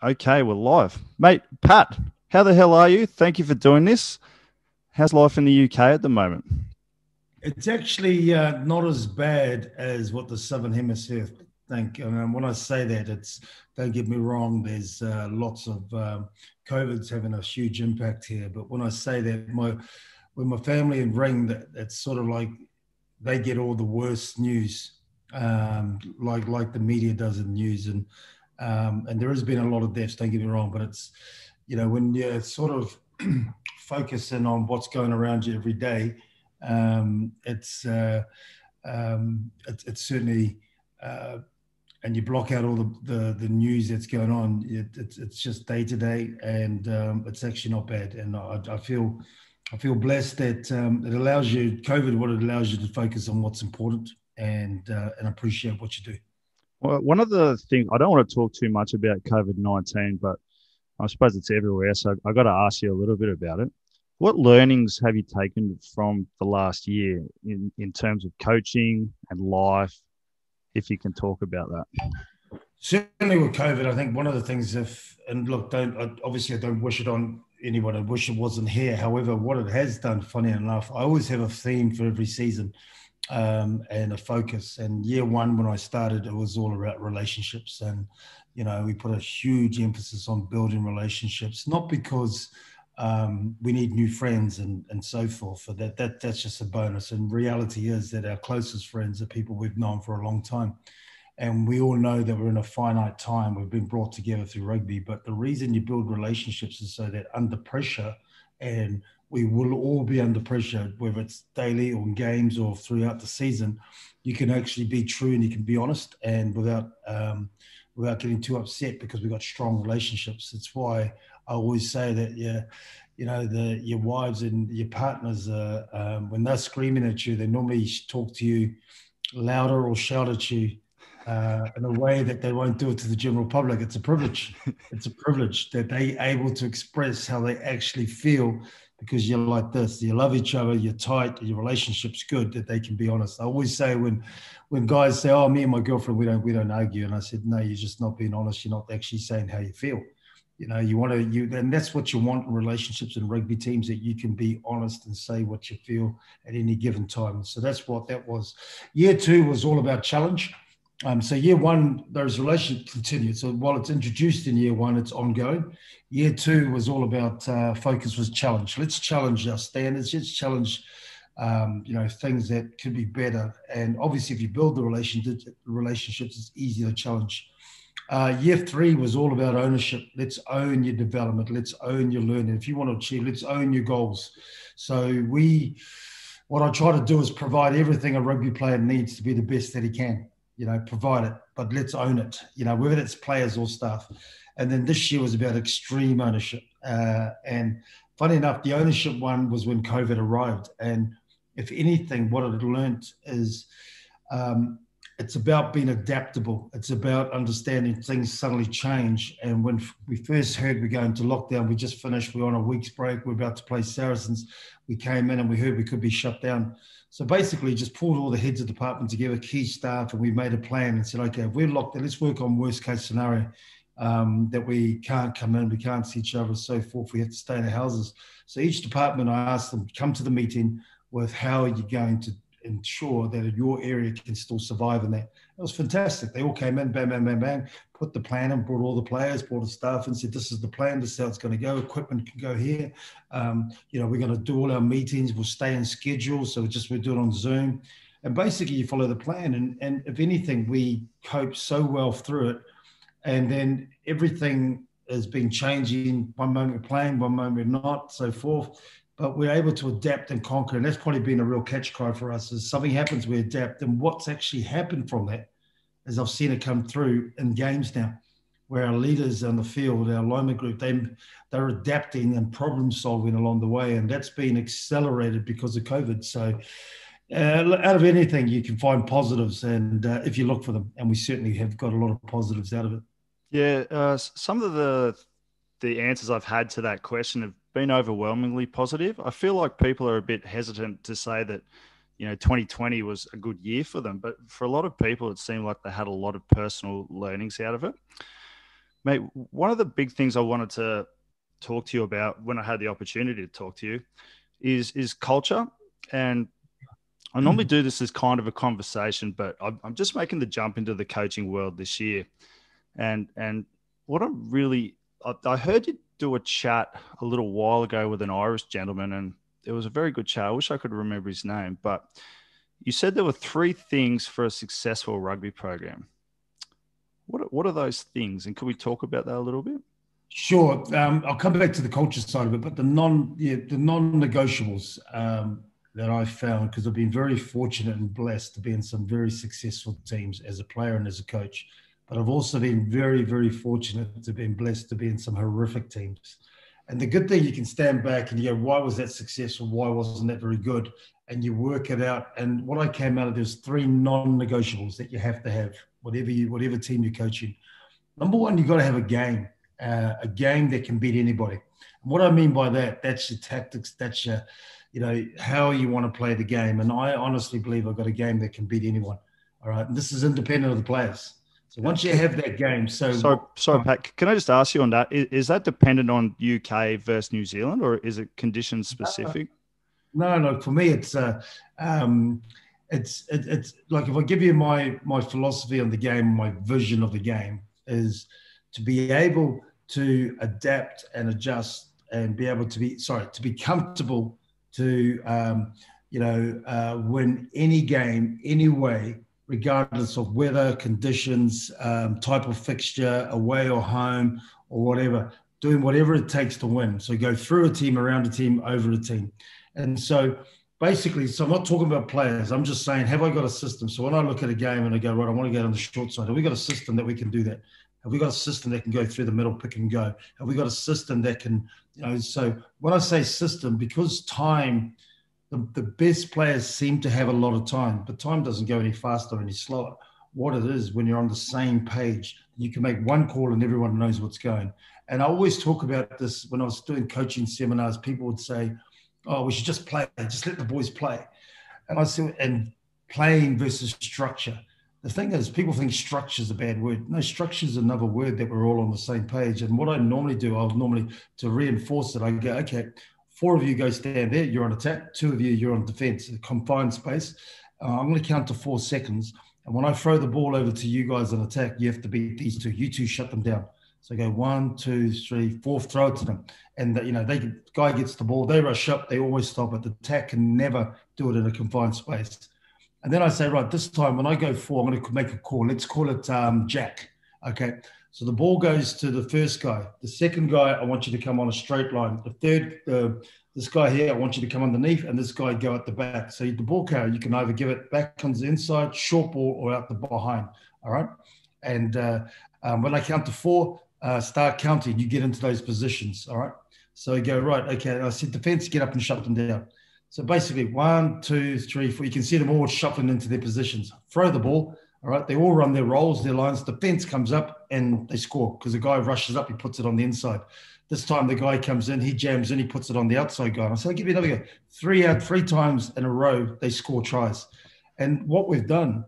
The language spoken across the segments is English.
Okay, we're live. Mate, Pat, how the hell are you? Thank you for doing this. How's life in the UK at the moment? It's actually not as bad as what the Southern Hemisphere think. And when I say that, it's don't get me wrong. There's lots of COVID's having a huge impact here. But when I say that, my with my family in Ring, it's sort of like they get all the worst news, like the media does in news, and there has been a lot of deaths. Don't get me wrong, but it's when you're sort of focusing on what's going around you every day, it's certainly. And you block out all the news that's going on. It's just day to day, and it's actually not bad. And I feel blessed that it allows you COVID. What it allows you to focus on what's important and appreciate what you do. Well, one of the things, I don't want to talk too much about COVID-19, but I suppose it's everywhere. So I got to ask you a little bit about it. What learnings have you taken from the last year in terms of coaching and life, if you can talk about that? Certainly with COVID, I think one of the things, if and look, obviously I don't wish it on anyone. I wish it wasn't here. However, what it has done, funny enough, I always have a theme for every season, and a focus. And year one, when I started, it was all about relationships, and we put a huge emphasis on building relationships, not because we need new friends and so forth. For that's just a bonus. And reality is that our closest friends are people we've known for a long time. And we all know that we're in a finite time. We've been brought together through rugby. But the reason you build relationships is so that under pressure, and we will all be under pressure, whether it's daily or in games or throughout the season, you can actually be true and you can be honest, and without getting too upset, because we've got strong relationships. It's why I always say that, yeah, your wives and your partners, when they're screaming at you, they normally talk to you louder or shout at you in a way that they won't do it to the general public. It's a privilege. It's a privilege that they able to express how they actually feel, because you're like this. You love each other. You're tight. Your relationship's good. That they can be honest. I always say when guys say, "Oh, me and my girlfriend, we don't argue," and I said, "No, you're just not being honest. You're not actually saying how you feel." You want and that's what you want in relationships and rugby teams, that you can be honest and say what you feel at any given time. So that's what that was. Year two was all about challenge. So year one, those relationships continued. So while it's introduced in year one, it's ongoing. Year two was all about focus was challenge. Let's challenge our standards. Let's challenge, things that could be better. And obviously, if you build the relationships, it's easier to challenge. Year three was all about ownership. Let's own your development. Let's own your learning. If you want to achieve, let's own your goals. So what I try to do is provide everything a rugby player needs to be the best that he can. Provide it, but let's own it. Whether it's players or staff. And then this year was about extreme ownership. And funny enough, the ownership one was when COVID arrived. And if anything, what I've learned is um, it's about being adaptable. It's about understanding things suddenly change. And when we first heard we're going to lockdown, we just finished, we're on a week's break, we're about to play Saracens. We came in and we heard we could be shut down. So basically, just pulled all the heads of department together, key staff, and we made a plan and said, okay, if we're locked down, let's work on worst case scenario, that we can't come in, we can't see each other, so forth. We have to stay in our houses. So each department, I asked them, come to the meeting with how are you going to ensure that your area can still survive in that. It was fantastic. They all came in, bang, bang, bang, bang, put the plan in, brought all the players, brought the staff, and said, this is the plan, this is how it's going to go. Equipment can go here. We're going to do all our meetings. We'll stay in schedule. So we'll do it on Zoom. And basically, you follow the plan. And if anything, we coped so well through it. And then everything has been changing. One moment we're playing, one moment we're not, so forth. But we're able to adapt and conquer. And that's probably been a real catch cry for us. Is something happens, we adapt. And what's actually happened from that is I've seen it come through in games now, where our leaders on the field, our lineman group, they're adapting and problem solving along the way. And that's been accelerated because of COVID. So out of anything, you can find positives, and if you look for them. And we certainly have got a lot of positives out of it. Yeah, some of the answers I've had to that question have been overwhelmingly positive. I feel like people are a bit hesitant to say that 2020 was a good year for them, but for a lot of people, it seemed like they had a lot of personal learnings out of it. Mate, one of the big things I wanted to talk to you about when I had the opportunity to talk to you is culture. And I normally do this as kind of a conversation, but I'm just making the jump into the coaching world this year. And what I'm really, I heard you do a chat a little while ago with an Irish gentleman, and it was a very good chat. I wish I could remember his name, but you said there were three things for a successful rugby program. What are those things? And could we talk about that a little bit? Sure. I'll come back to the culture side of it, but the non-negotiables that I've found, because I've been very fortunate and blessed to be in some very successful teams as a player and as a coach, but I've also been very, very fortunate to be blessed to be in some horrific teams. And the good thing, you can stand back and you go, why was that successful? Why wasn't that very good? And you work it out. And what I came out of, there's three non-negotiables that you have to have, whatever team you're coaching. Number one, you've got to have a game that can beat anybody. And what I mean by that, that's your tactics, that's your, how you want to play the game. And I honestly believe I've got a game that can beat anyone. All right. And this is independent of the players. So once you have that game, sorry, Pat, can I just ask you on that? Is that dependent on UK versus New Zealand, or is it condition specific? No. For me, it's like if I give you my philosophy on the game, my vision of the game is to be able to adapt and adjust and be able to be comfortable to win any game, any way, regardless of weather, conditions, type of fixture, away or home or whatever, doing whatever it takes to win. So go through a team, around a team, over a team. And so basically, I'm not talking about players. I'm just saying, have I got a system? So when I look at a game and I go, right, I want to go on the short side, have we got a system that we can do that? Have we got a system that can go through the middle, pick and go? Have we got a system that can, so when I say system, because time, the best players seem to have a lot of time, but time doesn't go any faster or any slower. What it is, when you're on the same page, you can make one call and everyone knows what's going. And I always talk about this when I was doing coaching seminars. People would say, oh, we should just play, just let the boys play. And I said, and playing versus structure. The thing is, people think structure is a bad word. No, structure is another word that we're all on the same page. And what I normally do, to reinforce it, I go, okay, 4 of you go stand there, you're on attack. 2 of you, you're on defense, a confined space. I'm going to count to 4 seconds. And when I throw the ball over to you guys on attack, you have to beat these 2. You 2 shut them down. So I go 1, 2, 3, 4, throw it to them. And, guy gets the ball, they rush up, they always stop it. The attack can never do it in a confined space. And then I say, right, this time when I go 4, I'm going to make a call. Let's call it Jack. Okay. So the ball goes to the first guy. The second guy, I want you to come on a straight line. The third, this guy here, I want you to come underneath, and this guy go at the back. So the ball carrier, you can either give it back on the inside, short ball, or out the behind. All right. And when I count to 4, start counting, you get into those positions. All right. So you go, right, okay. I said defense, get up and shut them down. So basically 1, 2, 3, 4, you can see them all shuffling into their positions. Throw the ball. All right. They all run their roles, their lines. Defense comes up and they score because the guy rushes up, he puts it on the inside. This time the guy comes in, he jams in, he puts it on the outside guy. And I say, I'll give you another go. 3 times in a row, they score tries. And what we've done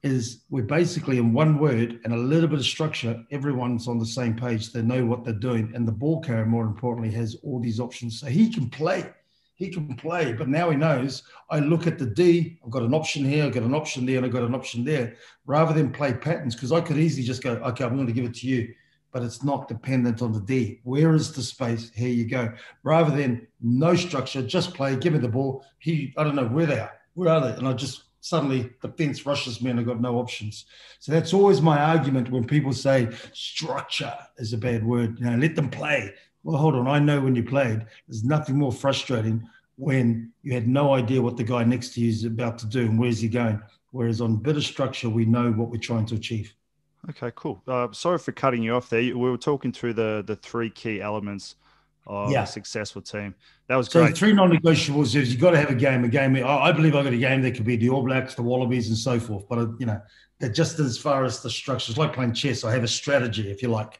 is we're basically, in one word and a little bit of structure, everyone's on the same page. They know what they're doing. And the ball carrier, more importantly, has all these options. So he can play. He can play, but now he knows, I look at the D, I've got an option here, I've got an option there, and I've got an option there, rather than play patterns, because I could easily just go, okay, I'm going to give it to you, but it's not dependent on the D. Where is the space? Here you go. Rather than no structure, just play, give me the ball. I don't know where they are. Where are they? And I just suddenly the fence rushes me and I've got no options. So that's always my argument when people say structure is a bad word. Let them play. Well, hold on. I know when you played, there's nothing more frustrating when you had no idea what the guy next to you is about to do and where's he going. Whereas on a bit of structure, we know what we're trying to achieve. Okay, cool. Sorry for cutting you off there. We were talking through the 3 key elements of a successful team. That was great. So 3 non-negotiables is you've got to have a game. I believe I've got a game that could be the All Blacks, the Wallabies, and so forth. But, that just as far as the structure, it's like playing chess. I have a strategy, if you like.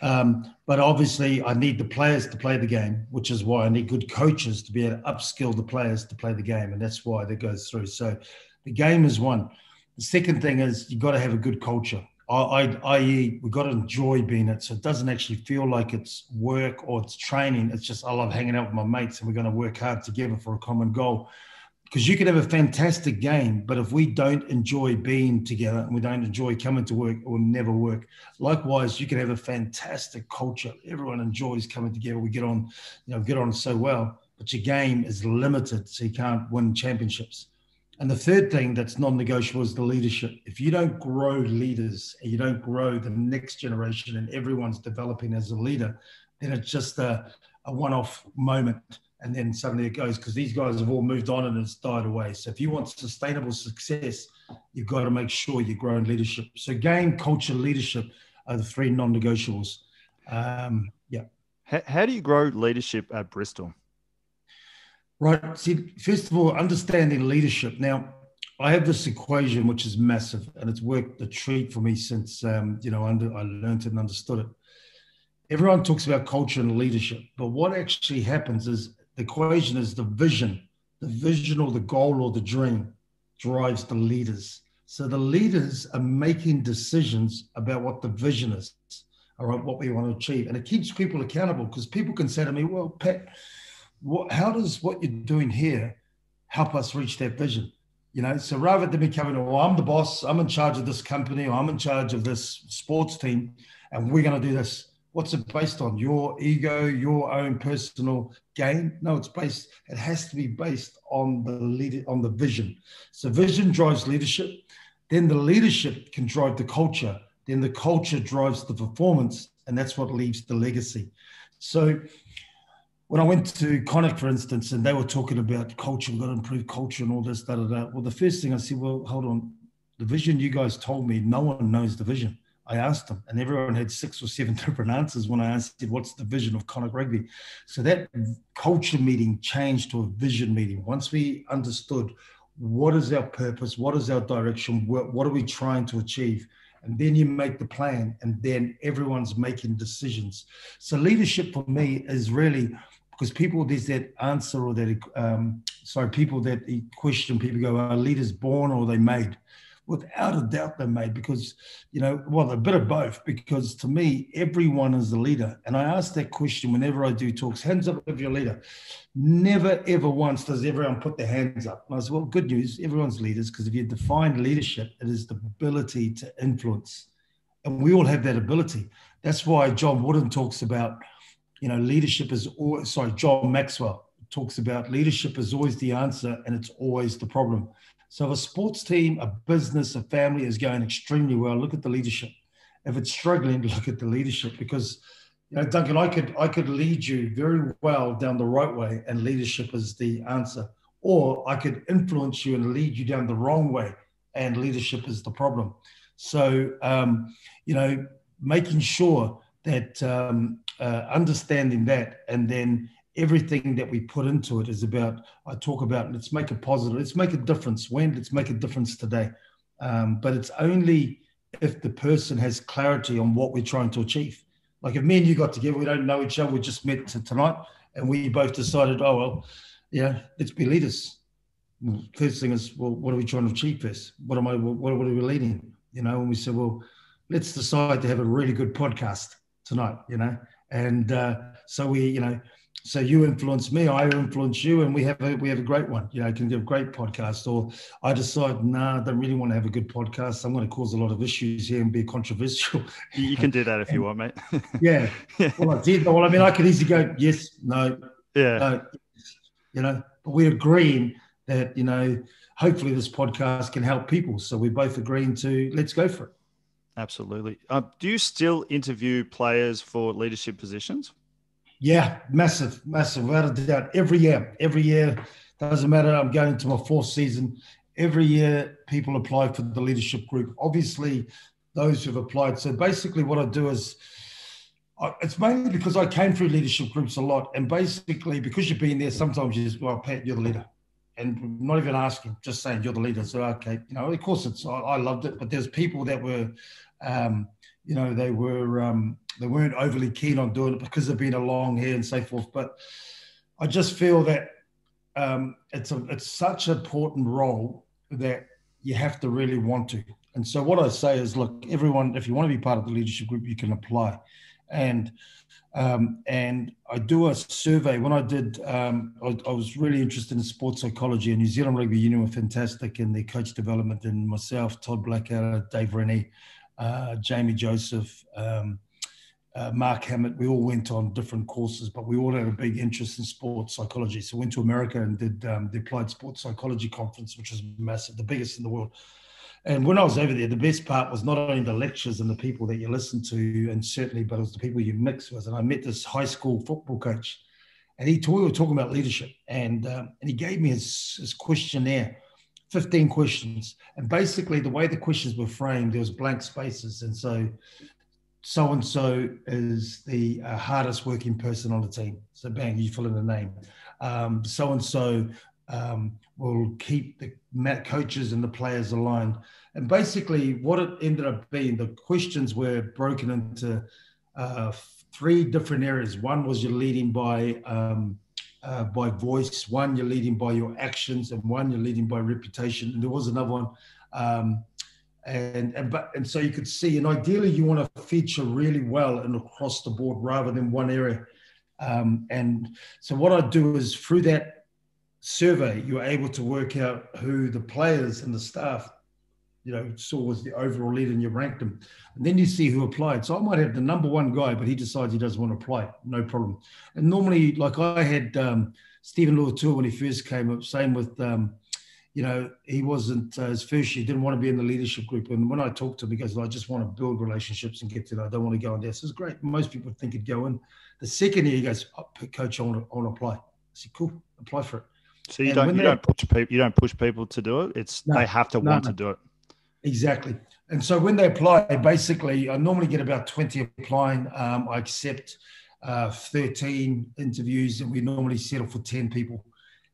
But obviously I need the players to play the game, which is why I need good coaches to be able to upskill the players to play the game. And that's why that goes through. So the game is one. The second thing is you've got to have a good culture. i.e., we've got to enjoy being it. So it doesn't actually feel like it's work or it's training. It's just, I love hanging out with my mates and we're going to work hard together for a common goal. Because you can have a fantastic game, but if we don't enjoy being together and we don't enjoy coming to work, it will never work. Likewise, you can have a fantastic culture. Everyone enjoys coming together. We get on so well, but your game is limited, so you can't win championships. And the third thing that's non-negotiable is the leadership. If you don't grow leaders and you don't grow the next generation and everyone's developing as a leader, then it's just a one-off moment. And then suddenly it goes, because these guys have all moved on and it's died away. So if you want sustainable success, you've got to make sure you're growing leadership. So game, culture, leadership are the three non-negotiables. Yeah. How do you grow leadership at Bristol? Right. See, first of all, understanding leadership. Now, I have this equation which is massive, and it's worked a treat for me since I learned it and understood it. Everyone talks about culture and leadership, but what actually happens is the equation is the vision or the goal or the dream drives the leaders. So the leaders are making decisions about what the vision is, all right, what we want to achieve. And it keeps people accountable, because people can say to me, well, Pat, how does what you're doing here help us reach that vision? So rather than me coming, well, I'm the boss, I'm in charge of this company, or I'm in charge of this sports team, and we're going to do this. What's it based on? Your ego, your own personal gain? No, it has to be based on the vision. So vision drives leadership. Then the leadership can drive the culture. Then the culture drives the performance, and that's what leaves the legacy. So when I went to Conic, for instance, and they were talking about culture, we've got to improve culture and all this, da, da, da. Well, the first thing I said, well, hold on. The vision you guys told me, no one knows the vision. I asked them, and everyone had 6 or 7 different answers when I asked, what's the vision of Conic Rugby? So that culture meeting changed to a vision meeting. Once we understood what is our purpose, what is our direction, what are we trying to achieve? And then you make the plan, and then everyone's making decisions. So leadership for me is really, because there's that answer or that, people that question, people go, are leaders born or are they made? Without a doubt they're made, because, a bit of both, because to me, everyone is a leader. And I ask that question whenever I do talks, hands up if you're a leader. Never, ever once does everyone put their hands up. And I said, well, good news, everyone's leaders, because if you define leadership, it is the ability to influence. And we all have that ability. That's why John Wooden talks about, leadership is always, John Maxwell talks about leadership is always the answer and it's always the problem. So if a sports team, a business, a family is going extremely well, look at the leadership. If it's struggling, look at the leadership, because, Duncan, I could lead you very well down the right way and leadership is the answer. Or I could influence you and lead you down the wrong way and leadership is the problem. So, making sure that understanding that, and then everything that we put into it is about, I talk about, let's make it positive. Let's make a difference. Let's make a difference today. But it's only if the person has clarity on what we're trying to achieve. Like if me and you got together, we don't know each other, we just met tonight, and we both decided, let's be leaders. Well, first thing is, well, what are we trying to achieve first? What are we leading? And we said, well, let's decide to have a really good podcast tonight, and so we, so you influence me, I influence you, and we have a great one. Can do a great podcast. Or I decide, I don't really want to have a good podcast. I'm going to cause a lot of issues here and be controversial. You can do that if you want, mate. Yeah. Well, I did. Well, I mean, I could easily go, yes, no, yeah, no, but we're agreeing that, hopefully this podcast can help people. So we're both agreeing to let's go for it. Absolutely. Do you still interview players for leadership positions? Yeah, massive, without a doubt. Every year, doesn't matter. I'm going to my 4th season. Every year, people apply for the leadership group. Obviously, those who've applied. So basically, what I do is, it's mainly because I came through leadership groups a lot, and basically because you've been there, sometimes you just, well, Pat, you're the leader, and not even asking, just saying you're the leader. So okay, of course I loved it, but there's people that were, they weren't overly keen on doing it because they've been along here and so forth. But I just feel that it's such an important role that you have to really want to. And so what I say is, look, everyone, if you want to be part of the leadership group, you can apply. And I do a survey. When I did, I was really interested in sports psychology, and New Zealand Rugby Union were fantastic in their coach development, and myself, Todd Blackadder, Dave Rennie, Jamie Joseph, Mark Hammett, we all went on different courses, but we all had a big interest in sports psychology. So went to America and did the Applied Sports Psychology Conference, which was massive, the biggest in the world. And when I was over there, the best part was not only the lectures and the people that you listen to, and certainly, but it was the people you mix with. And I met this high school football coach, and we were talking about leadership, and he gave me his questionnaire, 15 questions. And basically, the way the questions were framed, there was blank spaces. And so is the hardest working person on the team. So bang, you fill in the name. So-and-so will keep the coaches and the players aligned. And basically what it ended up being, the questions were broken into 3 different areas. One was you're leading by voice, one you're leading by your actions, and one you're leading by reputation. And there was another one. And so you could see, and ideally you want to feature really well and across the board rather than one area. And so what I do is, through that survey, you're able to work out who the players and the staff, saw was the overall leader, and you ranked them. And then you see who applied. So I might have the number 1 guy, but he decides he doesn't want to apply. No problem. And normally, like I had Stephen Luatua when he first came up, same with he wasn't his first year, didn't want to be in the leadership group. And when I talked to him, he goes, I just want to build relationships and get to that. I don't want to go in there. So it's great. Most people think he'd go in. The second year, he goes, Coach, I want to apply. I said, cool, apply for it. So you don't push people to do it. They have to want to do it. Exactly. And so when they apply, basically, I normally get about 20 applying. I accept 13 interviews, and we normally settle for 10 people.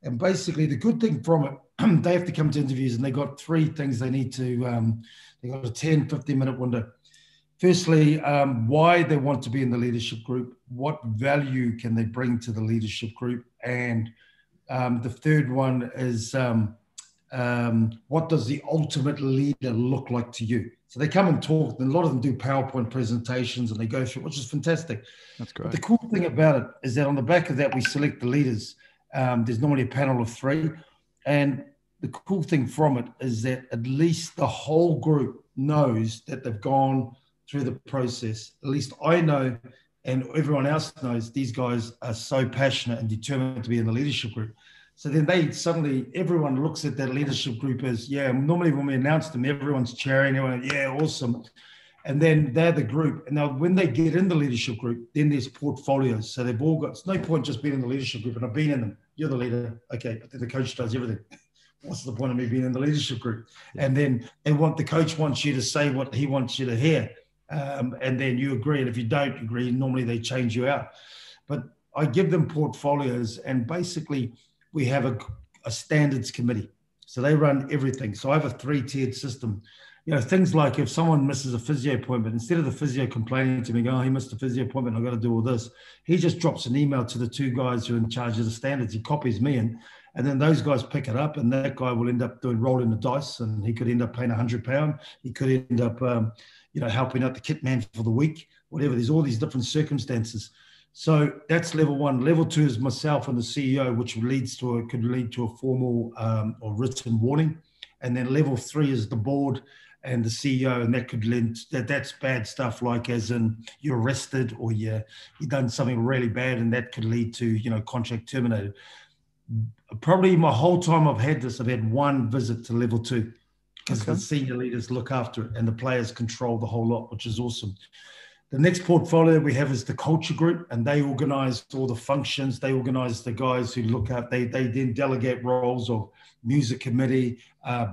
And basically, the good thing from it, they have to come to interviews, and they got 3 things they need to, they got a 10, 15-minute window. Firstly, why they want to be in the leadership group, what value can they bring to the leadership group, and the third one is what does the ultimate leader look like to you? So they come and talk, and a lot of them do PowerPoint presentations, and they go through, which is fantastic. That's great. But the cool thing about it is that on the back of that, we select the leaders. There's normally a panel of 3. And the cool thing from it is that at least the whole group knows that they've gone through the process. At least I know, and everyone else knows, these guys are so passionate and determined to be in the leadership group. So then everyone looks at that leadership group as, normally when we announce them, everyone's cheering, awesome. And then they're the group. And now when they get in the leadership group, then there's portfolios. So they've all got, it's no point just being in the leadership group, and I've been in them. You're the leader. Okay, but then the coach does everything. What's the point of me being in the leadership group? And then the coach wants you to say what he wants you to hear. And then you agree. And if you don't agree, normally they change you out. But I give them portfolios, and basically we have a standards committee. So they run everything. So I have a 3-tiered system. Things like if someone misses a physio appointment, instead of the physio complaining to me, he missed a physio appointment, I've got to do all this, he just drops an email to the 2 guys who are in charge of the standards. He copies me in, and then those guys pick it up, and that guy will end up rolling the dice, and he could end up paying £100. He could end up, helping out the kit man for the week, whatever. There's all these different circumstances. So that's level 1. Level 2 is myself and the CEO, which could lead to a formal or written warning. And then level 3 is the board and the CEO, and that could lead that's bad stuff, like as in you're arrested or you've done something really bad, and that could lead to contract terminated. Probably my whole time I've had 1 visit to level 2, because the senior leaders look after it and the players control the whole lot, which is awesome. The next portfolio we have is the culture group, and they organize all the functions. They organize the guys who look up. They then delegate roles of music committee,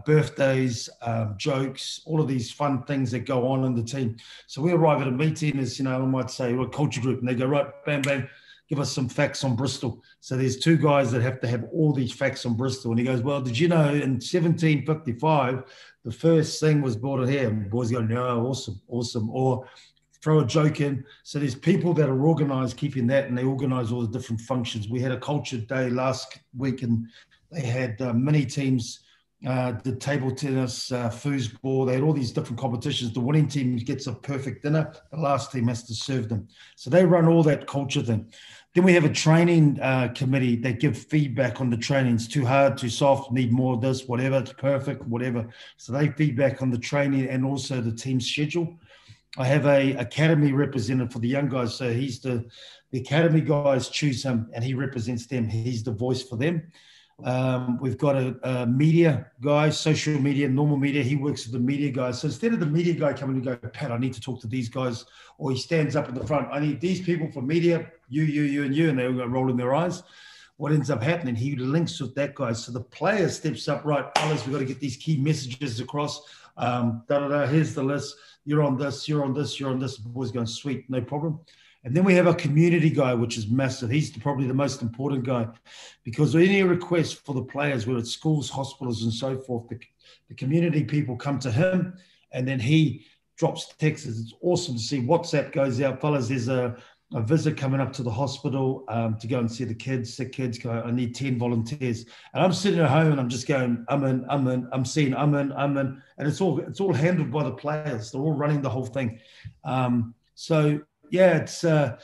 birthdays, jokes, all of these fun things that go on in the team. So we arrive at a meeting as, I might say, well, culture group, and they go, right, bam, bam, give us some facts on Bristol. So there's 2 guys that have to have all these facts on Bristol. And he goes, well, did you know in 1755, the first thing was brought in here? And the boys go, no, awesome. Or throw a joke in. So there's people that are organized keeping that, and they organize all the different functions. We had a culture day last week, and they had mini teams did table tennis, foosball. They had all these different competitions. The winning team gets a perfect dinner. The last team has to serve them. So they run all that culture thing. Then we have a training committee that give feedback on the training. It's too hard, too soft, need more of this, whatever. It's perfect, whatever. So they feedback on the training and also the team schedule. I have a academy representative for the young guys. So he's the academy guys choose him and he represents them. He's the voice for them. We've got a media guy, social media, normal media. He works with the media guys. So instead of the media guy coming and go, Pat, I need to talk to these guys, or he stands up in the front, I need these people for media, you, and you, and they'll go rolling their eyes. What ends up happening, he links with that guy. So the player steps up, right, fellas, we've got to get these key messages across. Here's the list. You're on this, you're on this, you're on this. The boys going, sweet, no problem. And then we have a community guy, which is massive. He's probably the most important guy because any request for the players, whether it's schools, hospitals, and so forth, the community people come to him and then he drops texts. It's awesome to see. WhatsApp goes out. Fellas, there's a visit coming up to the hospital to go and see the kids, sick kids. I need 10 volunteers. And I'm sitting at home and I'm just going, I'm in. I'm seeing, I'm in. And it's all handled by the players. They're all running the whole thing. Yeah, it's the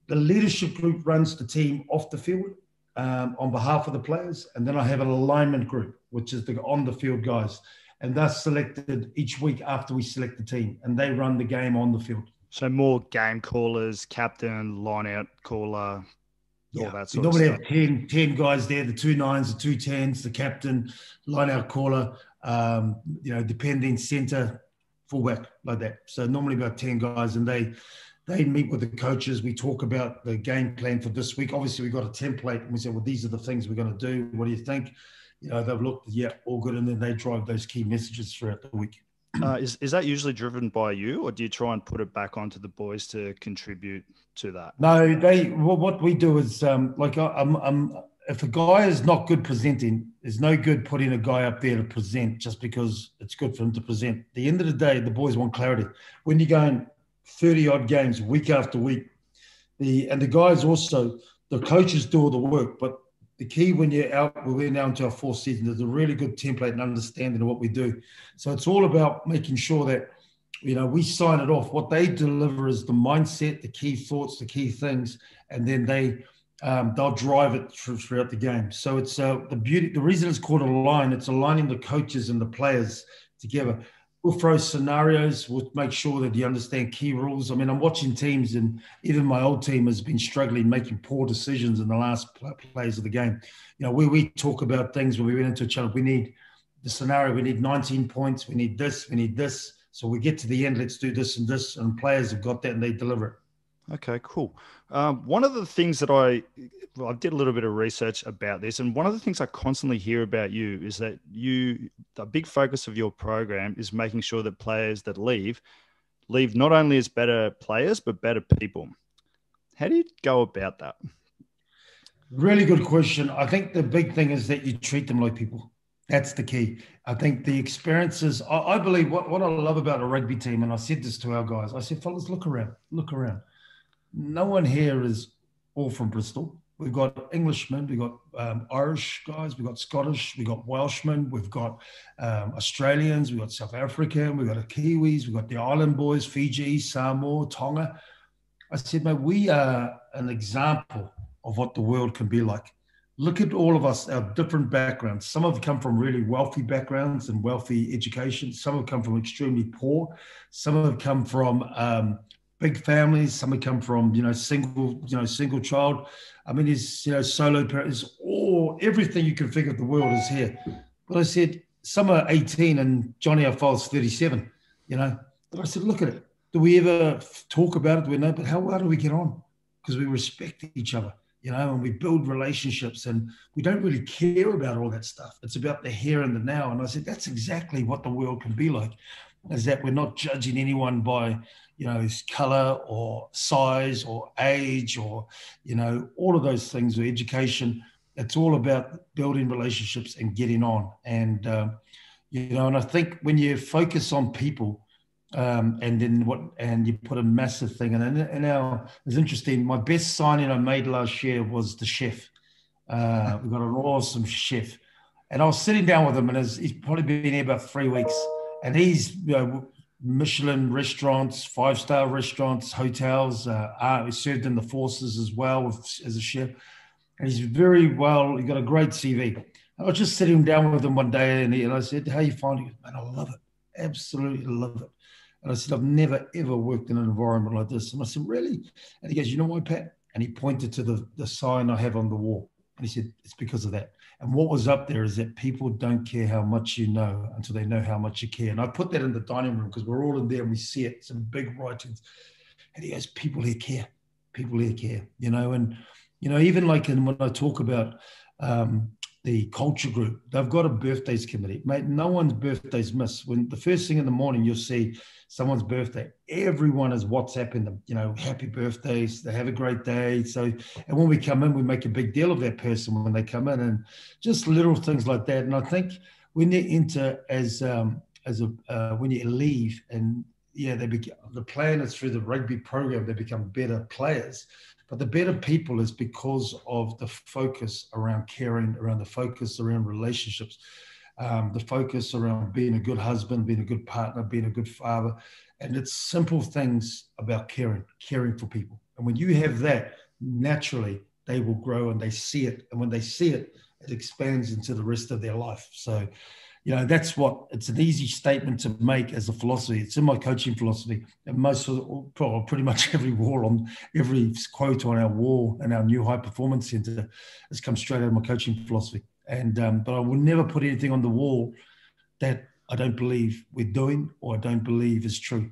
leadership group runs the team off the field on behalf of the players. And then I have an alignment group, which is the on the field guys. And they're selected each week after we select the team. And they run the game on the field. So more game callers, captain, line-out caller, all that sort of stuff. We normally have 10 guys there, the 2 9s, the 2 10s, the captain, line-out caller, depending centre, fullback, like that. So normally about 10 guys, and they meet with the coaches. We talk about the game plan for this week. Obviously, we've got a template, and we say, well, these are the things we're going to do. What do you think? They've looked, yeah, all good, and then they drive those key messages throughout the week. Is that usually driven by you, or do you try and put it back onto the boys to contribute to that? No, what we do is if a guy is not good presenting, there's no good putting a guy up there to present just because it's good for him to present. At the end of the day, the boys want clarity. When you're going 30-odd games week after week, the guys also, the coaches do all the work, but the key when you're out, we're now into our 4th season, there's a really good template and understanding of what we do. So it's all about making sure that, we sign it off. What they deliver is the mindset, the key thoughts, the key things, and then they'll drive it throughout the game. So it's the reason it's called align, it's aligning the coaches and the players together. We'll throw scenarios. We'll make sure that you understand key rules. I mean, I'm watching teams, and even my old team has been struggling, making poor decisions in the last plays of the game. We talk about things when we went into a challenge. We need the scenario. We need 19 points. We need this. We need this. So we get to the end. Let's do this and this. And players have got that, and they deliver it. Okay, cool. One of the things that I did a little bit of research about this, and one of the things I constantly hear about you is that the big focus of your program is making sure that players that leave not only as better players, but better people. How do you go about that? Really good question. I think the big thing is that you treat them like people. That's the key. I think the experiences, I believe what I love about a rugby team, and I said this to our guys, I said, fellas, look around. No one here is all from Bristol. We've got Englishmen, we've got Irish guys, we've got Scottish, we've got Welshmen, we've got Australians, we've got South African, we've got the Kiwis, we've got the island boys, Fiji, Samoa, Tonga. I said, mate, we are an example of what the world can be like. Look at all of us, our different backgrounds. Some have come from really wealthy backgrounds and wealthy education. Some have come from extremely poor. Some have come from big families. Some have come from, single child. I mean, there's, solo parents, everything you can think of the world is here. But I said, some are 18 and Johnny Alfal's 37, But I said, look at it. Do we ever talk about it? Do we know? But how do we get on? Because we respect each other, and we build relationships, and we don't really care about all that stuff. It's about the here and the now. And I said, that's exactly what the world can be like, is that we're not judging anyone by, his color or size or age or, all of those things, or education. It's all about building relationships and getting on. And, and I think when you focus on people, and you put a massive thing in, and now it's interesting. My best signing I made last year was the chef. We've got an awesome chef. And I was sitting down with him, and he's probably been here about 3 weeks. And he's, Michelin restaurants, 5-star restaurants, hotels. He served in the forces as well as a chef. And he's very well, he's got a great CV. I was just sitting down with him one day, and I said, "How you finding it?" "Man, I love it. Absolutely love it." And I said, "I've never, ever worked in an environment like this." And I said, "Really?" And he goes, "You know why, Pat?" And he pointed to the sign I have on the wall. And he said, "It's because of that." And what was up there is that people don't care how much you know until they know how much you care. And I put that in the dining room because we're all in there and we see it. It's in big writings. And he goes, "People here care. People here care." And even like when I talk about the culture group, they've got a birthdays committee. Mate, no one's birthdays miss. When the first thing in the morning, you'll see someone's birthday. Everyone is WhatsApping them, happy birthdays. They have a great day. So, and when we come in, we make a big deal of that person when they come in, and just little things like that. And I think when you enter when you leave, and the plan is through the rugby program, they become better players. But the better people is because of the focus around caring, around the focus around relationships, the focus around being a good husband, being a good partner, being a good father. And it's simple things about caring for people. And when you have that, naturally, they will grow and they see it. And when they see it, it expands into the rest of their life. So, it's an easy statement to make as a philosophy. It's in my coaching philosophy. And pretty much every wall on every quote on our wall in our new high performance center has come straight out of my coaching philosophy. But I will never put anything on the wall that I don't believe we're doing or I don't believe is true.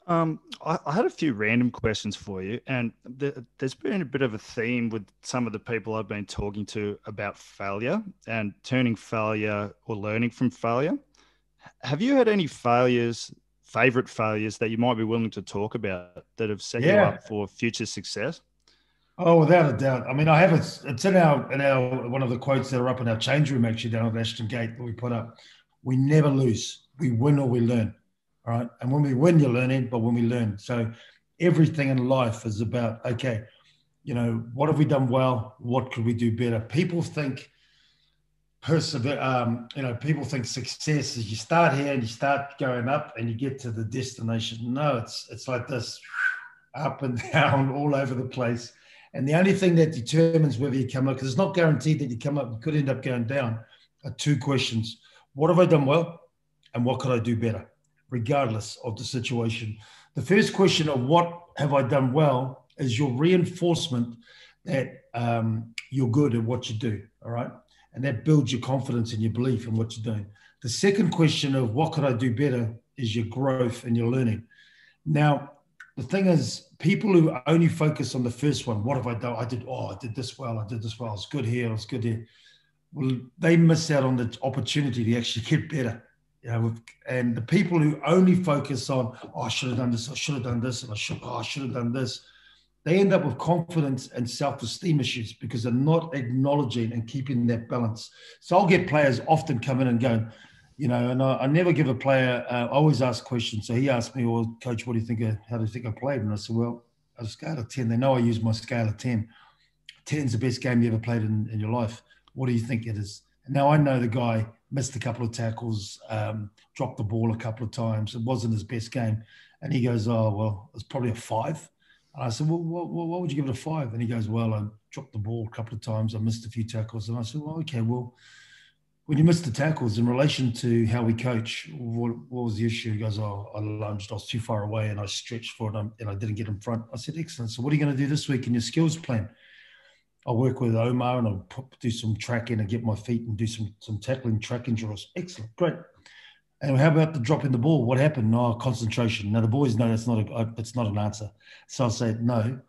I had a few random questions for you, and there's been a bit of a theme with some of the people I've been talking to about failure and turning failure or learning from failure. Have you had any favorite failures that you might be willing to talk about that have set you Yeah. up for future success? Oh, without a doubt. I mean, I have it. It's in our one of the quotes that are up in our change room actually down at Ashton Gate that we put up. We never lose. We win or we learn. All right. And when we win, you're learning, but when we learn. So everything in life is about, okay, what have we done well? What could we do better? People think people think success is you start here and you start going up and you get to the destination. No, it's like this, up and down, all over the place. And the only thing that determines whether you come up, because it's not guaranteed that you come up, you could end up going down, are two questions. What have I done well? And what could I do better? Regardless of the situation. The first question of what have I done well is your reinforcement that you're good at what you do, all right? And that builds your confidence and your belief in what you're doing. The second question of what could I do better is your growth and your learning. Now, the thing is, people who only focus on the first one, what have I done? I did this well. I did this well. I was good here. I was good here. Well, they miss out on the opportunity to actually get better. And the people who only focus on, I should have done this, I should have done this, and I should have done this, they end up with confidence and self-esteem issues because they're not acknowledging and keeping that balance. So I'll get players often come in and going, and I never give a player, I always ask questions. So he asked me, well, Coach, what do you think, how do you think I played? And I said, well, a scale of 10, they know I use my scale of 10. 10 is the best game you ever played in your life. What do you think it is? And now I know the guy missed a couple of tackles, dropped the ball a couple of times. It wasn't his best game. And he goes, oh, well, it's probably a 5. And I said, well, what would you give it a 5? And he goes, well, I dropped the ball a couple of times. I missed a few tackles. And I said, well, okay, well, when you missed the tackles in relation to how we coach, what was the issue? He goes, oh, I lunged. I was too far away and I stretched for it and I didn't get in front. I said, excellent. So what are you going to do this week in your skills plan? I'll work with Omar and I'll do some tracking and get my feet and do some tackling, tracking drills. Excellent. Great. And how about the dropping the ball? What happened? No, concentration. Now the boys know that's not an answer. So I said, no.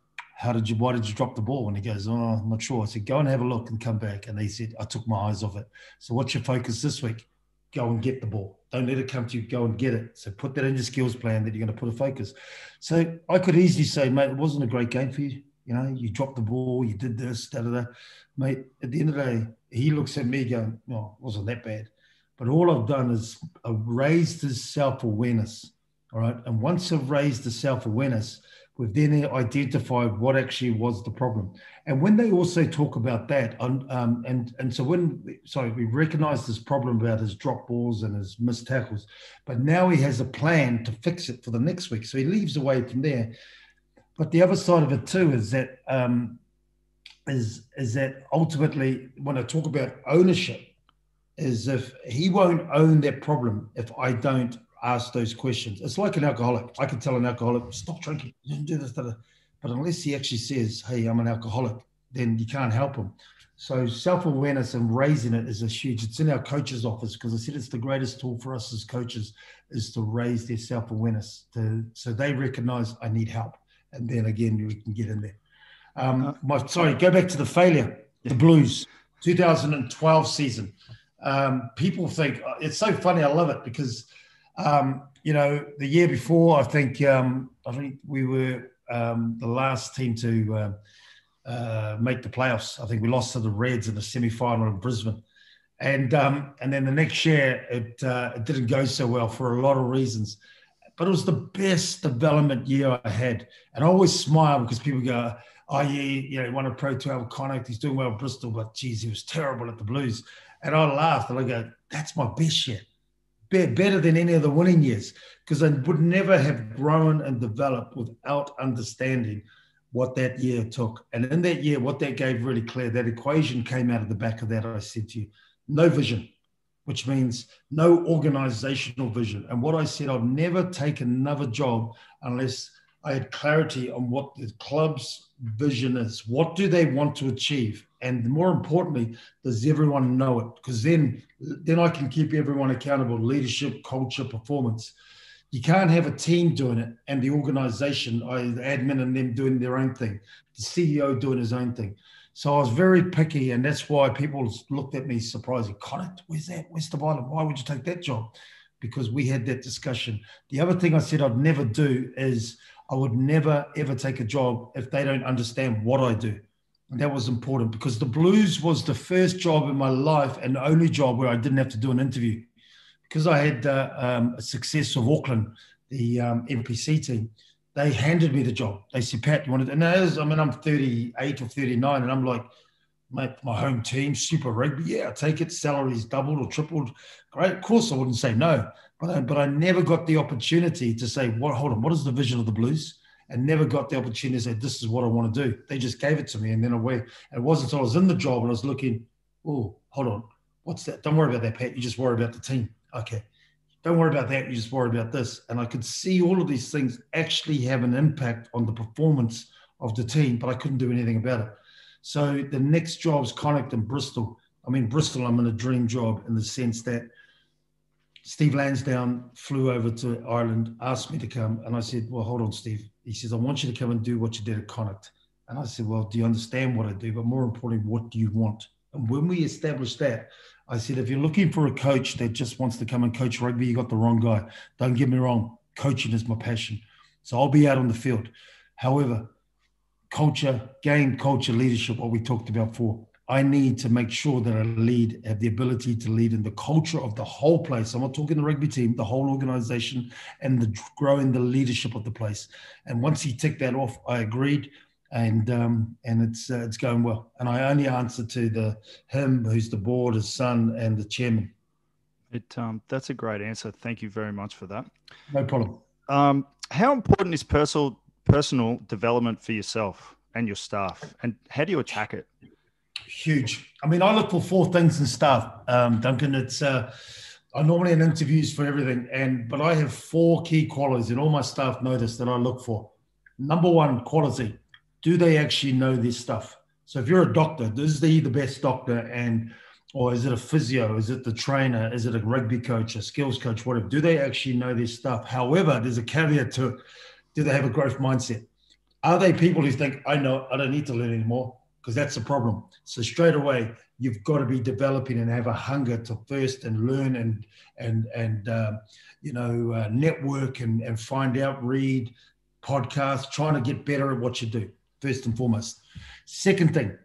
Why did you drop the ball? And he goes, oh, I'm not sure. I said, go and have a look and come back. And he said, I took my eyes off it. So what's your focus this week? Go and get the ball. Don't let it come to you. Go and get it. So put that in your skills plan that you're going to put a focus. So I could easily say, mate, it wasn't a great game for you. You dropped the ball, you did this, da-da-da. Mate, at the end of the day, he looks at me going, no, it wasn't that bad. But all I've done is I've raised his self-awareness, all right? And once I've raised the self-awareness, We've then identified what actually was the problem. And when they also talk about that, so we recognize this problem about his drop balls and his missed tackles, but now he has a plan to fix it for the next week. So he leaves away from there. But the other side of it too is that ultimately, when I talk about ownership, is if he won't own that problem if I don't ask those questions. It's like an alcoholic. I can tell an alcoholic, stop drinking, you didn't do this, but unless he actually says, hey, I'm an alcoholic, then you can't help him. So self-awareness and raising it is a huge, it's in our coach's office, because I said it's the greatest tool for us as coaches is to raise their self-awareness so they recognize I need help. And then again, we can get in there. Go back to the failure, the Blues, 2012 season. People think it's so funny. I love it because, the year before, I think we were the last team to make the playoffs. I think we lost to the Reds in the semi-final in Brisbane. And then the next year, it didn't go so well for a lot of reasons. But it was the best development year I had. And I always smile because people go, oh, yeah, he won a Pro 12 Connacht. He's doing well at Bristol, but, geez, he was terrible at the Blues. And I laughed and I go, that's my best year. Better than any of the winning years, because I would never have grown and developed without understanding what that year took. And in that year, what that gave really clear, that equation came out of the back of that, I said to you, no vision, which means no organizational vision. And what I said, I'd never take another job unless I had clarity on what the club's vision is. What do they want to achieve? And more importantly, does everyone know it? Because then I can keep everyone accountable, leadership, culture, performance. You can't have a team doing it and the organization, the admin and them doing their own thing, the CEO doing his own thing. So I was very picky, and that's why people looked at me surprised. Connacht, where's that? Where's the violent? Why would you take that job? Because we had that discussion. The other thing I said I'd never do is I would never, ever take a job if they don't understand what I do. And that was important because the Blues was the first job in my life and the only job where I didn't have to do an interview. Because I had a success of Auckland, the NPC team, they handed me the job. They said, Pat, you want to do it? And I'm 38 or 39, and I'm like, mate, my home team, Super Rugby, yeah, I take it. Salaries doubled or tripled. Great. Of course, I wouldn't say no. But I never got the opportunity to say, hold on, what is the vision of the Blues? And never got the opportunity to say, this is what I want to do. They just gave it to me, and then away. And it wasn't until I was in the job and I was looking, oh, hold on, what's that? Don't worry about that, Pat. You just worry about the team. Okay. Don't worry about that. You just worry about this. And I could see all of these things actually have an impact on the performance of the team, but I couldn't do anything about it. So the next job's Connacht and Bristol. I mean, Bristol, I'm in a dream job in the sense that Steve Lansdowne flew over to Ireland, asked me to come. And I said, well, hold on, Steve. He says, I want you to come and do what you did at Connacht. And I said, well, do you understand what I do? But more importantly, what do you want? And when we established that, I said, if you're looking for a coach that just wants to come and coach rugby, you got the wrong guy. Don't get me wrong. Coaching is my passion. So I'll be out on the field. However, culture, game, culture, leadership, what we talked about before, I need to make sure that I have the ability to lead in the culture of the whole place. I'm not talking the rugby team, the whole organization, and growing the leadership of the place. And once he ticked that off, I agreed. And it's going well. And I only answer to him, who's the board, his son, and the chairman. That's a great answer. Thank you very much for that. No problem. How important is personal development for yourself and your staff, and how do you attack it? Huge. I mean, I look for 4 things in staff, Duncan. It's I normally have interviews for everything, but I have 4 key qualities, and all my staff know this, that I look for. Number 1, quality. Do they actually know this stuff? So if you're a doctor, is he the best doctor, or is it a physio? Is it the trainer? Is it a rugby coach, a skills coach, whatever? Do they actually know this stuff? However, there's a caveat to it. Do they have a growth mindset? Are they people who think, I know, I don't need to learn anymore? Because that's the problem. So straight away, you've got to be developing and have a hunger to first and learn and network and find out, read podcasts, trying to get better at what you do. First and foremost. Second thing,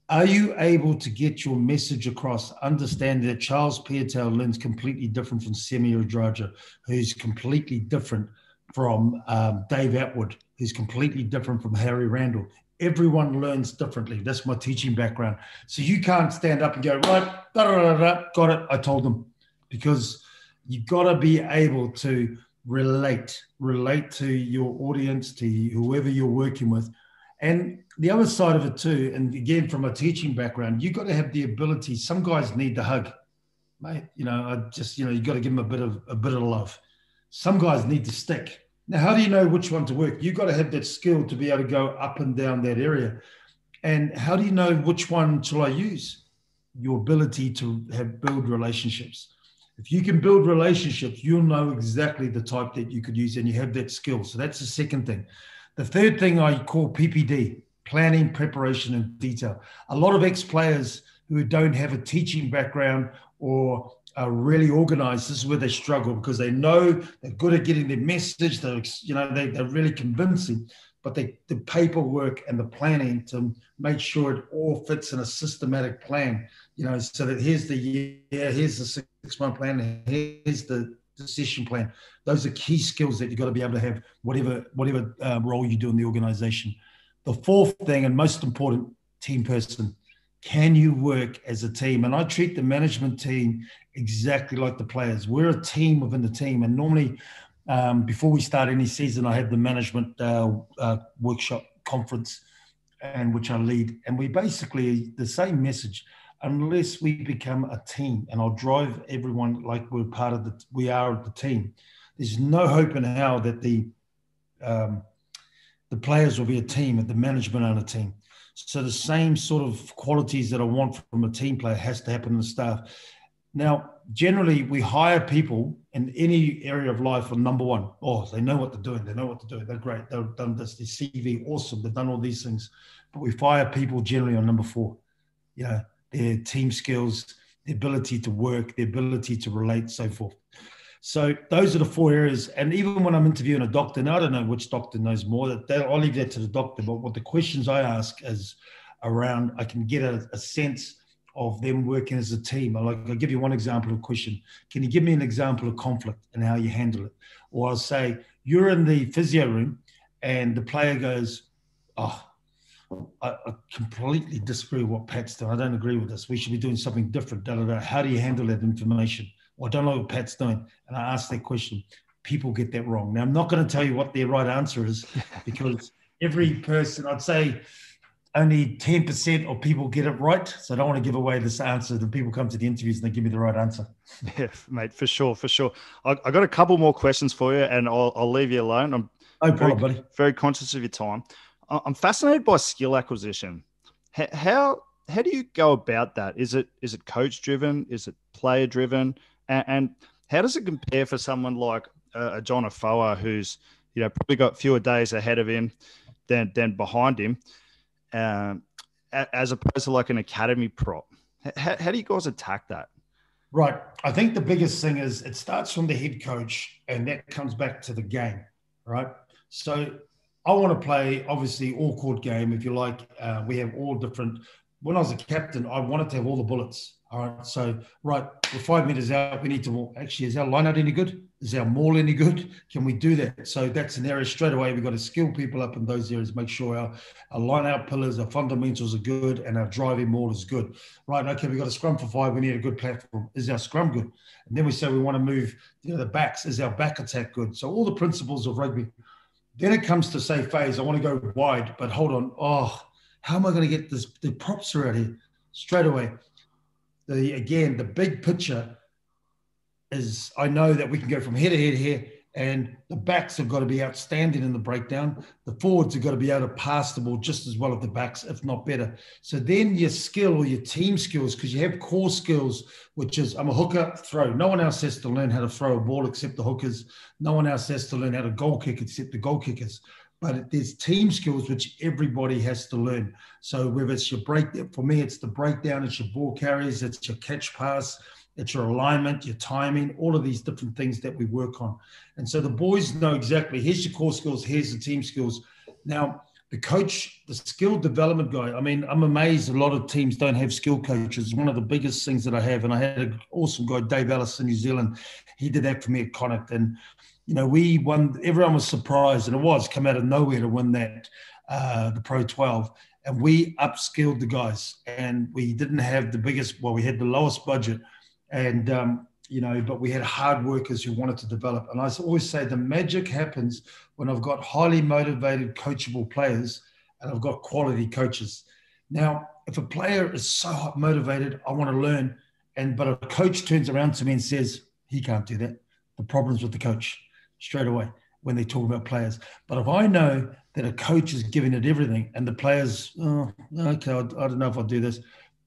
are you able to get your message across? Understand that Charles Piatel-Lynn's completely different from Semi Radradra, who's completely different from Dave Atwood, who's completely different from Harry Randall. Everyone learns differently. That's my teaching background. So you can't stand up and go, right, da, da, da, da, got it, I told them. Because you've got to be able to relate to your audience, to whoever you're working with. And the other side of it too, and again, from a teaching background, you've got to have the ability. Some guys need the hug, mate. You got to give them a bit of love. Some guys need to stick. Now, how do you know which one to work? You've got to have that skill to be able to go up and down that area. And how do you know which one shall I use? Your ability to build relationships. If you can build relationships, you'll know exactly the type that you could use, and you have that skill. So that's the second thing. The third thing I call PPD, planning, preparation, and detail. A lot of ex-players who don't have a teaching background or are really organized, this is where they struggle, because they know they're good at getting their message. They're really convincing, but the paperwork and the planning to make sure it all fits in a systematic plan, so that here's the year, here's the 6-month plan, here's the session plan. Those are key skills that you've got to be able to have, whatever role you do in the organization. The fourth thing, and most important, team person. Can you work as a team? And I treat the management team exactly like the players. We're a team within the team. And normally, before we start any season, I have the management workshop conference, and which I lead. And we basically, the same message, unless we become a team, and I'll drive everyone like we are the team. There's no hope in hell that the players will be a team and the management are a team. So the same sort of qualities that I want from a team player has to happen in the staff. Now, generally, we hire people in any area of life on number one. Oh, they know what they're doing. They know what they're doing. They're great. They've done this. Their CV, awesome. They've done all these things. But we fire people generally on number four. Their team skills, the ability to work, the ability to relate, so forth. So those are the four areas. And even when I'm interviewing a doctor, now I don't know which doctor knows more, I'll leave that to the doctor. But what the questions I ask is around, I can get a sense of them working as a team. I'll give you one example of a question. Can you give me an example of conflict and how you handle it? Or I'll say, you're in the physio room and the player goes, oh, I completely disagree with what Pat's doing. I don't agree with this. We should be doing something different. Da, da, da. How do you handle that information? Well, I don't know what Pat's doing. And I ask that question. People get that wrong. Now, I'm not going to tell you what their right answer is, because every person, I'd say only 10% of people get it right. So I don't want to give away this answer. The people come to the interviews and they give me the right answer. Yeah, mate, for sure. I got a couple more questions for you, and I'll leave you alone. I'm no problem, buddy. Very conscious of your time. I'm fascinated by skill acquisition. How do you go about that? Is it coach driven? Is it player driven? And how does it compare for someone like a John Afoa, who's probably got fewer days ahead of him than behind him, as opposed to like an academy prop? How do you guys attack that? Right. I think the biggest thing is it starts from the head coach, and that comes back to the game, right? So I want to play, obviously, all court game, if you like. We have all different. When I was a captain, I wanted to have all the bullets. All right. So, right, we're 5 meters out. We need to, actually, is our line out any good? Is our maul any good? Can we do that? So that's an area straight away. We've got to skill people up in those areas, make sure our line out pillars, our fundamentals are good, and our driving maul is good. Right. Okay. We've got a scrum for 5. We need a good platform. Is our scrum good? And then we say we want to move, the backs. Is our back attack good? So all the principles of rugby. Then it comes to say phase. I want to go wide, but hold on. Oh, how am I going to get this? The props are out here straight away. The big picture is, I know that we can go from head to head here, and the backs have got to be outstanding in the breakdown. The forwards have got to be able to pass the ball just as well as the backs, if not better. So then your skill or your team skills, because you have core skills, which is I'm a hooker, throw. No one else has to learn how to throw a ball except the hookers. No one else has to learn how to goal kick except the goal kickers. But there's team skills which everybody has to learn. So whether it's your breakdown, for me, it's the breakdown, it's your ball carries, it's your catch pass, it's your alignment, your timing, all of these different things that we work on. And so the boys know exactly, here's your core skills, here's the team skills. Now, the coach, the skill development guy, I mean, I'm amazed a lot of teams don't have skill coaches. It's one of the biggest things that I have. And I had an awesome guy, Dave Ellis in New Zealand. He did that for me at Connacht. And we won. Everyone was surprised, and it was come out of nowhere to win that, the Pro 12. And we upskilled the guys, and we didn't have the biggest, well, we had the lowest budget, and, but we had hard workers who wanted to develop. And I always say the magic happens when I've got highly motivated, coachable players, and I've got quality coaches. Now, if a player is so motivated, I want to learn, but a coach turns around to me and says, he can't do that. The problem's with the coach straight away when they talk about players. But if I know that a coach is giving it everything and the players, okay, I don't know if I'll do this,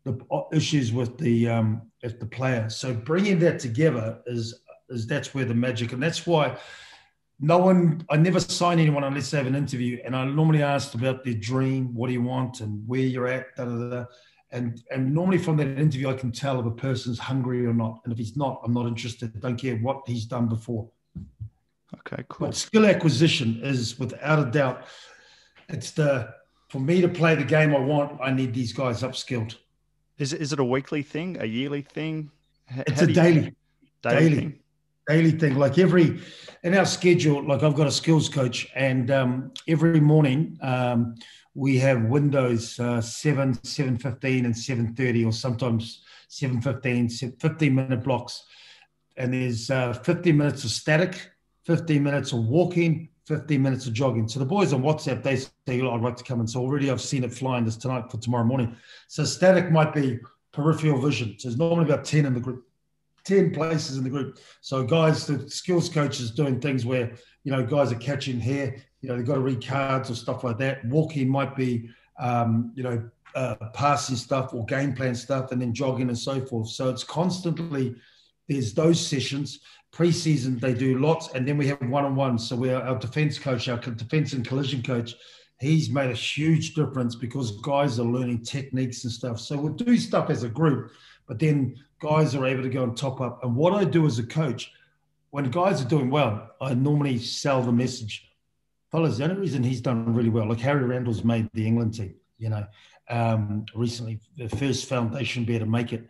the issues with the player. So bringing that together is that's where the magic, and that's why I never sign anyone unless they have an interview. And I normally ask about their dream, what do you want, and where you're at, da, da, da. And normally from that interview, I can tell if a person's hungry or not. And if he's not, I'm not interested. Don't care what he's done before. Okay, cool. But skill acquisition is without a doubt, for me to play the game I want, I need these guys upskilled. Is it a weekly thing, a yearly thing? It's a daily thing. Daily thing. Like in our schedule, like I've got a skills coach, and every morning we have windows 7, 7:15 and 7:30, or sometimes 7:15, 15-minute blocks. And there's 15 minutes of static, 15 minutes of walking, 15 minutes of jogging. So the boys on WhatsApp, they say, I'd like to come in. So already I've seen it flying this tonight for tomorrow morning. So static might be peripheral vision. So there's normally about 10 in the group, 10 places in the group. So guys, the skills coach is doing things where, guys are catching hair, they've got to read cards or stuff like that. Walking might be, passing stuff or game plan stuff, and then jogging and so forth. So it's constantly, there's those sessions. Pre-season, they do lots, and then we have one-on-ones. So our defense coach, our defense and collision coach, he's made a huge difference because guys are learning techniques and stuff. So we'll do stuff as a group, but then guys are able to go and top up. And what I do as a coach, when guys are doing well, I normally sell the message. Fellas, the only reason he's done really well, like Harry Randall's made the England team, recently, the first foundation bear to make it.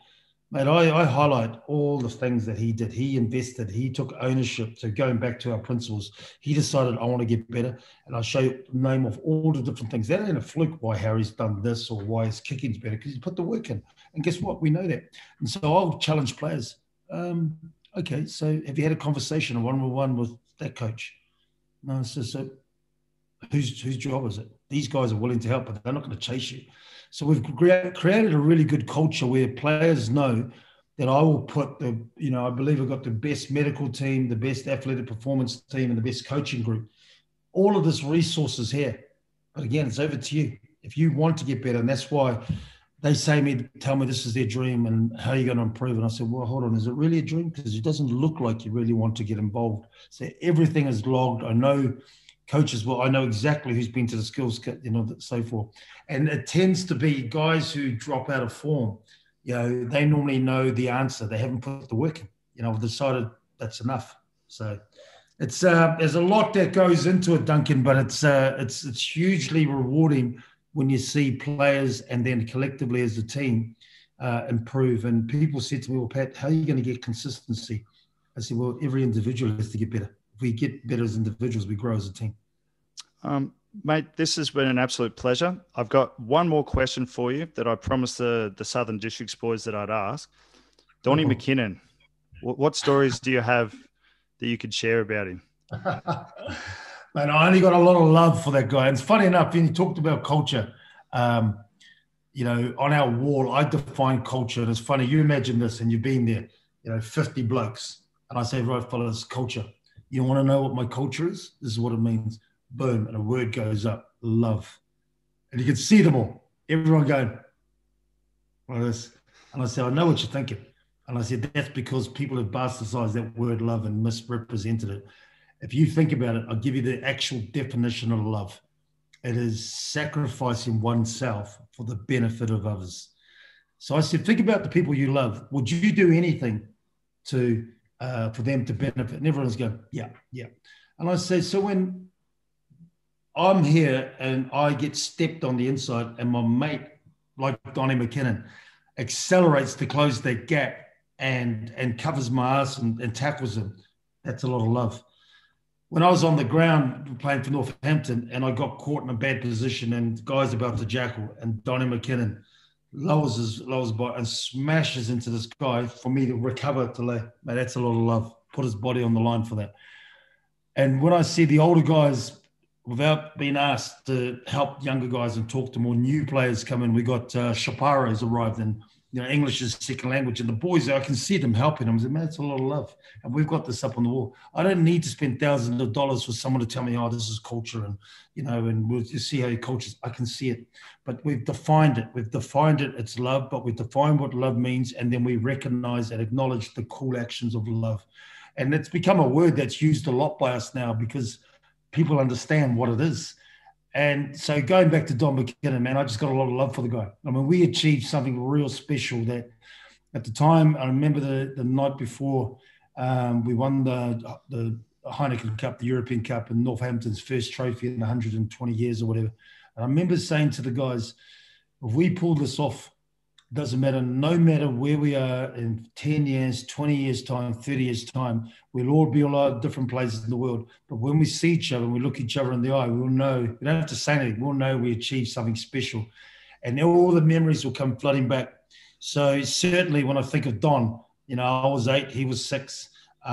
Mate, I highlight all the things that he did. He invested. He took ownership. So going back to our principles, he decided, I want to get better. And I'll show you the name of all the different things. That ain't a fluke why Harry's done this or why his kicking's better, because he put the work in. And guess what? We know that. And so I'll challenge players. Okay, so have you had a conversation, a one-on-one with that coach? No, so whose job is it? These guys are willing to help, but they're not going to chase you. So we've created a really good culture where players know that I will put I believe I've got the best medical team, the best athletic performance team, and the best coaching group. All of this resources here. But again, it's over to you. If you want to get better, and that's why they tell me this is their dream and how are you going to improve? And I said, well, hold on, is it really a dream? Because it doesn't look like you really want to get involved. So everything is logged. I know coaches, I know exactly who's been to the skills, so forth. And it tends to be guys who drop out of form. They normally know the answer. They haven't put the work in. I've decided that's enough. So it's there's a lot that goes into it, Duncan, but it's hugely rewarding when you see players and then collectively as a team improve. And people said to me, well, Pat, how are you going to get consistency? I said, well, every individual has to get better. If we get better as individuals, we grow as a team. Mate, this has been an absolute pleasure. I've got one more question for you that I promised the Southern Districts boys that I'd ask. Donnie McKinnon, what stories do you have that you could share about him? Man, I only got a lot of love for that guy. And it's funny enough, when you talked about culture, on our wall, I define culture. And it's funny, you imagine this and you've been there, 50 blokes. And I say, right, fellas, culture. You want to know what my culture is? This is what it means. Boom. And a word goes up. Love. And you can see them all. Everyone going like this. And I said, I know what you're thinking. And I said, that's because people have bastardized that word love and misrepresented it. If you think about it, I'll give you the actual definition of love. It is sacrificing oneself for the benefit of others. So I said, think about the people you love. Would you do anything for them to benefit? And everyone's going, yeah. And I say, so when I'm here and I get stepped on the inside and my mate, like Donnie McKinnon, accelerates to close that gap and covers my ass and tackles him, that's a lot of love. when I was on the ground playing for Northampton and I got caught in a bad position and the guy's about to jackal and Donnie McKinnon lowers body and smashes into this guy for me to recover to lay. Mate, that's a lot of love. Put his body on the line for that. And when I see the older guys, without being asked to help younger guys and talk to more new players come in, we got Shapara has arrived and English is second language. And the boys, I can see them helping them. I said, man, it's a lot of love. And we've got this up on the wall. I don't need to spend thousands of dollars for someone to tell me, oh, this is culture. And, and we'll just see how your culture. I can see it. But we've defined it. It's love, but we've defined what love means. And then we recognize and acknowledge the cool actions of love. And it's become a word that's used a lot by us now because people understand what it is. And so going back to Don McKinnon, man, I just got a lot of love for the guy. I mean, we achieved something real special that at the time, I remember the night before we won the Heineken Cup, the European Cup, and Northampton's first trophy in 120 years or whatever. And I remember saying to the guys, if we pull this off, doesn't matter, no matter where we are in 10 years, 20 years time, 30 years time, we'll all be a lot of different places in the world. But when we see each other and we look each other in the eye, we'll know, we don't have to say anything, we'll know we achieved something special. And all the memories will come flooding back. So certainly when I think of Don, I was 8, he was 6. We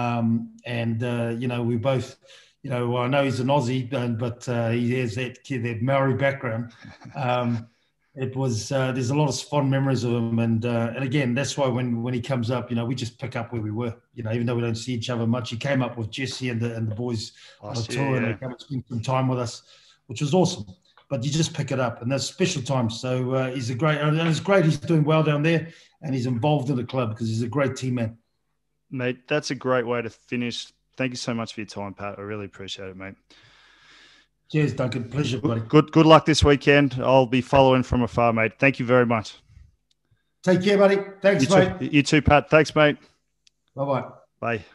both, I know he's an Aussie, but he has that Maori background. It was there's a lot of fond memories of him, and again, that's why when he comes up, we just pick up where we were. Even though we don't see each other much, he came up with Jesse and the boys on a tour, and they came and spent some time with us, which was awesome. But you just pick it up, and that's special times. So he's a great, and it's great. He's doing well down there, and he's involved in the club because he's a great team man. Mate, that's a great way to finish. Thank you so much for your time, Pat. I really appreciate it, mate. Cheers, Duncan. Pleasure, buddy. Good luck this weekend. I'll be following from afar, mate. Thank you very much. Take care, buddy. Thanks, mate. You too, Pat. Thanks, mate. Bye-bye. Bye.